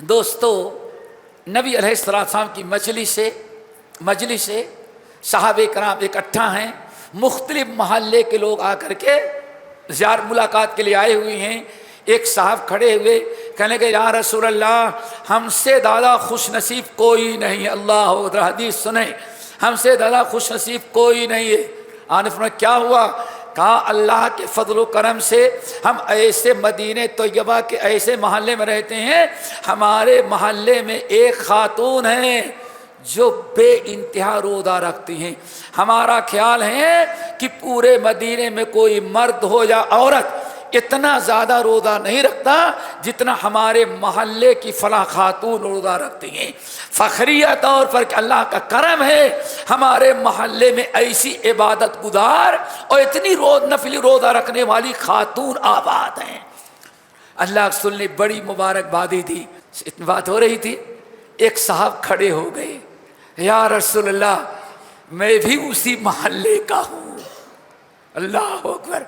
دوستو نبی علیہ السلام کی مجلس سے صحابہ کرام اکٹھا ہیں، مختلف محلے کے لوگ آ کر کے ملاقات کے لیے آئے ہوئے ہیں۔ ایک صاحب کھڑے ہوئے کہنے کہ یا رسول اللہ، ہم سے زیادہ خوش نصیب کوئی نہیں، اللہ اکبر، حدیث سنیں، ہم سے زیادہ خوش نصیب کوئی نہیں ہے۔ آپ نے فرمایا کیا ہوا؟ کہا اللہ کے فضل و کرم سے ہم ایسے مدینہ طیبہ کے ایسے محلے میں رہتے ہیں، ہمارے محلے میں ایک خاتون ہیں جو بے انتہا روزہ رکھتی ہیں۔ ہمارا خیال ہے کہ پورے مدینے میں کوئی مرد ہو یا عورت اتنا زیادہ روزہ نہیں رکھتا جتنا ہمارے محلے کی فلاں خاتون روزہ رکھتی ہیں۔ فخریہ طور پر کہ اللہ کا کرم ہے ہمارے محلے میں ایسی عبادت گزار اور اتنی نفلی روزہ رکھنے والی خاتون آباد ہیں۔ اللہ کے رسول نے بڑی مبارکبادی دی۔ اتنی بات ہو رہی تھی، ایک صاحب کھڑے ہو گئے، یا رسول اللہ میں بھی اسی محلے کا ہوں، اللہ اکبر،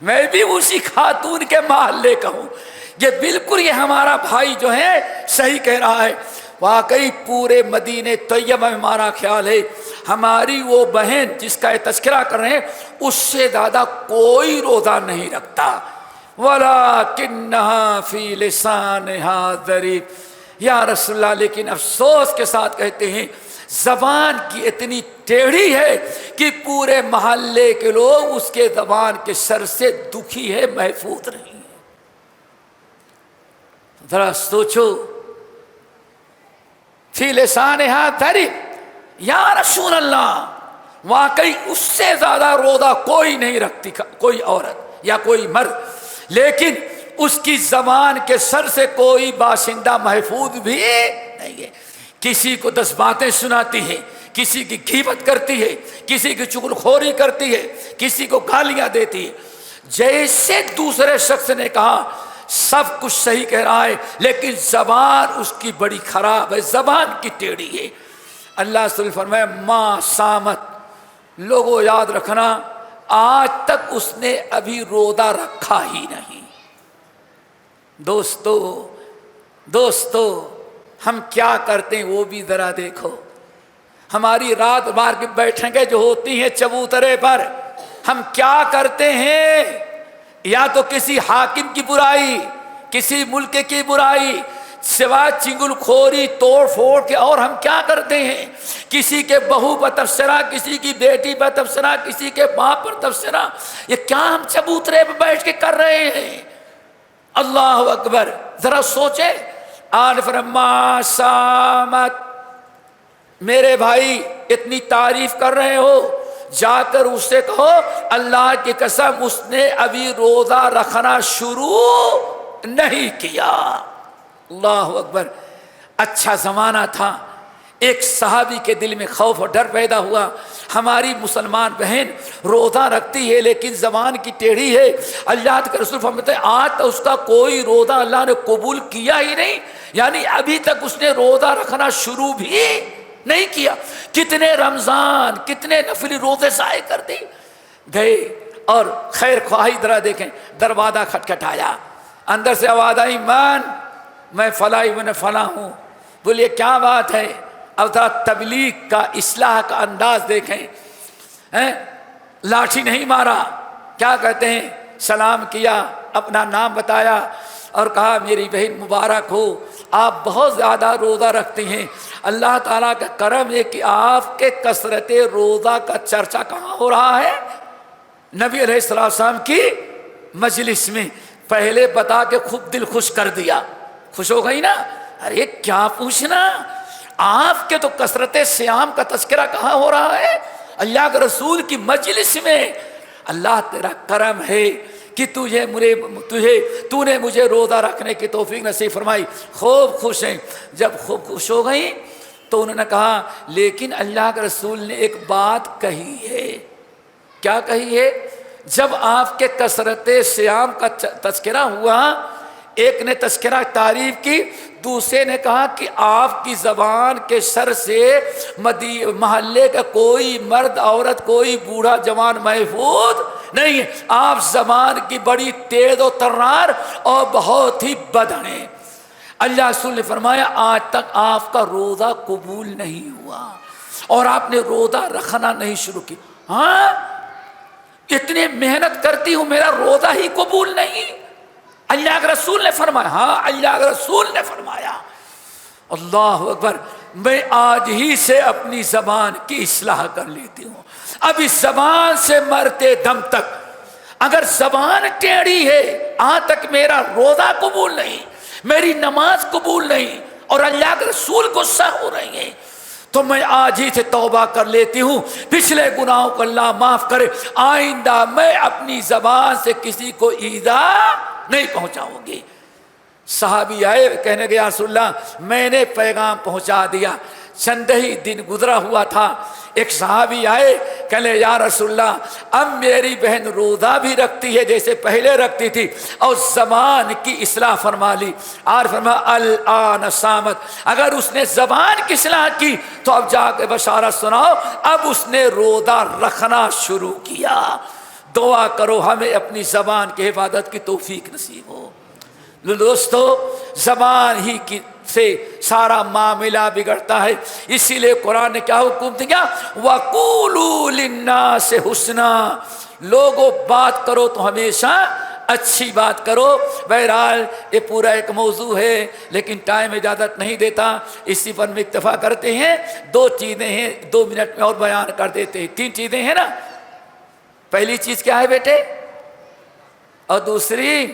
میں بھی اسی خاتون کے محلے کا ہوں۔ یہ بالکل یہ ہمارا بھائی جو ہے صحیح کہہ رہا ہے، واقعی پورے مدینہ طیبہ میں ہمارا خیال ہے ہماری وہ بہن جس کا یہ تذکرہ کر رہے ہیں اس سے زیادہ کوئی روزہ نہیں رکھتا۔ وَلَكِنَّهَا فِي لِسَانِهَا ضَرِيبٌ، یا رسول اللہ لیکن افسوس کے ساتھ کہتے ہیں زبان کی اتنی ٹیڑھی ہے کہ پورے محلے کے لوگ اس کے زبان کے شر سے دکھی ہے، محفوظ نہیں ہے۔ ذرا سوچو، فی لسانہا ضریب، یا رسول اللہ واقعی اس سے زیادہ روزہ کوئی نہیں رکھتی کوئی عورت یا کوئی مرد، لیکن اس کی زبان کے شر سے کوئی باشندہ محفوظ بھی نہیں ہے۔ کسی کو 10 باتیں سناتی ہے، کسی کی غیبت کرتی ہے، کسی کی چغلخوری کرتی ہے، کسی کو گالیاں دیتی ہے۔ جیسے دوسرے شخص نے کہا سب کچھ صحیح کہہ رہا ہے لیکن زبان اس کی بڑی خراب ہے، زبان کی ٹیڑھی ہے۔ اللہ تعالیٰ فرمایا ما سامت، لوگوں یاد رکھنا آج تک اس نے ابھی روزہ رکھا ہی نہیں۔ دوستو ہم کیا کرتے ہیں وہ بھی ذرا دیکھو۔ ہماری رات بھر کی بیٹھنگیں جو ہوتی ہیں چبوترے پر، ہم کیا کرتے ہیں؟ یا تو کسی حاکم کی برائی، کسی ملک کی برائی، سوائے چنگل خوری توڑ پھوڑ کے اور ہم کیا کرتے ہیں؟ کسی کے بہو پر تبصرہ، کسی کی بیٹی پر تبصرہ، کسی کے باپ پر تبصرہ، یہ کیا ہم چبوترے پر بیٹھ کے کر رہے ہیں؟ اللہ اکبر، ذرا سوچیں۔ آن فرما سامت، میرے بھائی اتنی تعریف کر رہے ہو، جا کر اس سے کہو اللہ کی قسم اس نے ابھی روزہ رکھنا شروع نہیں کیا۔ اللہ اکبر، اچھا زمانہ تھا، ایک صحابی کے دل میں خوف اور ڈر پیدا ہوا، ہماری مسلمان بہن روزہ رکھتی ہے لیکن زبان کی ٹیڑھی ہے۔ اللہ کے رسول فرماتے ہیں آج تک اس کا کوئی روزہ اللہ نے قبول کیا ہی نہیں، یعنی ابھی تک اس نے روزہ رکھنا شروع بھی نہیں کیا۔ کتنے رمضان، کتنے نفلی روزے ضائع کر دی گئے۔ اور خیر خواہی ذرا دیکھیں، دروازہ کھٹکھٹایا، اندر سے آواز آئی میں فلاں ابن فلاں ہوں۔ بولیے کیا بات ہے؟ اب ذرا تبلیغ کا، اصلاح کا انداز دیکھیں۔ لاٹھی نہیں مارا، کیا کہتے ہیں، سلام کیا، اپنا نام بتایا اور کہا میری بہن مبارک ہو، آپ بہت زیادہ روزہ رکھتی ہیں، اللہ تعالیٰ کا کرم ہے کہ آپ کے کثرت روزہ کا چرچا کہاں ہو رہا ہے؟ نبی علیہ السلام کی مجلس میں۔ پہلے بتا کے خوب دل خوش کر دیا، خوش ہو گئی نا؟ ارے کیا پوچھنا، آپ کے تو کثرت صیام کا تذکرہ کہاں ہو رہا ہے؟ اللہ کے رسول کی مجلس میں۔ اللہ تیرا کرم ہے کہ تو نے مجھے روزہ رکھنے کی توفیق نصیب فرمائی۔ خوب خوش ہیں۔ جب خوب خوش ہو گئی تو انہوں نے کہا لیکن اللہ کے رسول نے ایک بات کہی ہے۔ کیا کہی ہے؟ جب آپ کے کثرت صیام کا تذکرہ ہوا، ایک نے تذکرہ تعریف کی، دوسرے نے کہا کہ آپ کی زبان کے شر سے محلے کا کوئی مرد عورت، کوئی بوڑھا جوان محفوظ نہیں ہے، آپ زبان کی بڑی تیز و ترار اور بہت ہی بد ہیں۔ اللہ رسول نے فرمایا آج تک آپ کا روزہ قبول نہیں ہوا اور آپ نے روزہ رکھنا نہیں شروع کی. ہاں اتنی محنت کرتی ہوں میرا روزہ ہی قبول نہیں. اللہ کے رسول نے فرمایا. ہاں اللہ کے رسول نے فرمایا. اللہ اکبر. میں آج ہی سے اپنی زبان کی اصلاح کر لیتی ہوں. اب اس زبان سے مرتے دم تک اگر زبان ٹیڑھی ہے آج تک میرا روزہ قبول نہیں, میری نماز قبول نہیں اور اللہ کے رسول غصہ ہو رہی ہیں, تو میں آج ہی سے توبہ کر لیتی ہوں. پچھلے گناہوں کو اللہ معاف کرے. آئندہ میں اپنی زبان سے کسی کو ایذا نہیں پہنچاؤں گی. صحابی آئے کہنے کہ یا رسول اللہ میں نے پیغام پہنچا دیا. چند ہی دن گزرا ہوا تھا. ایک صحابی آئے کہنے یا رسول اللہ اب میری بہن روزہ بھی رکھتی ہے جیسے پہلے رکھتی تھی اور زبان کی اصلاح فرما لی. اور فرمایا الآن صامت. اگر اس نے زبان کی اصلاح کی تو اب جا کے بشارت سناؤ اب اس نے روزہ رکھنا شروع کیا. دعا کرو ہمیں اپنی زبان کی حفاظت کی توفیق نصیب ہو. دوستو زبان ہی کی سے سارا معاملہ بگڑتا ہے. اسی لیے قرآن نے کیا حکم دیا وَقُولُوا لِلنَّاسِ حُسْنًا. لوگوں بات کرو تو ہمیشہ اچھی بات کرو. بہرحال یہ پورا ایک موضوع ہے لیکن ٹائم اجازت نہیں دیتا, اسی پر میں اکتفا کرتے ہیں. 2 چیزیں ہیں 2 منٹ میں اور بیان کر دیتے ہیں. 3 چیزیں ہیں نا. پہلی چیز کیا ہے بیٹے اور دوسری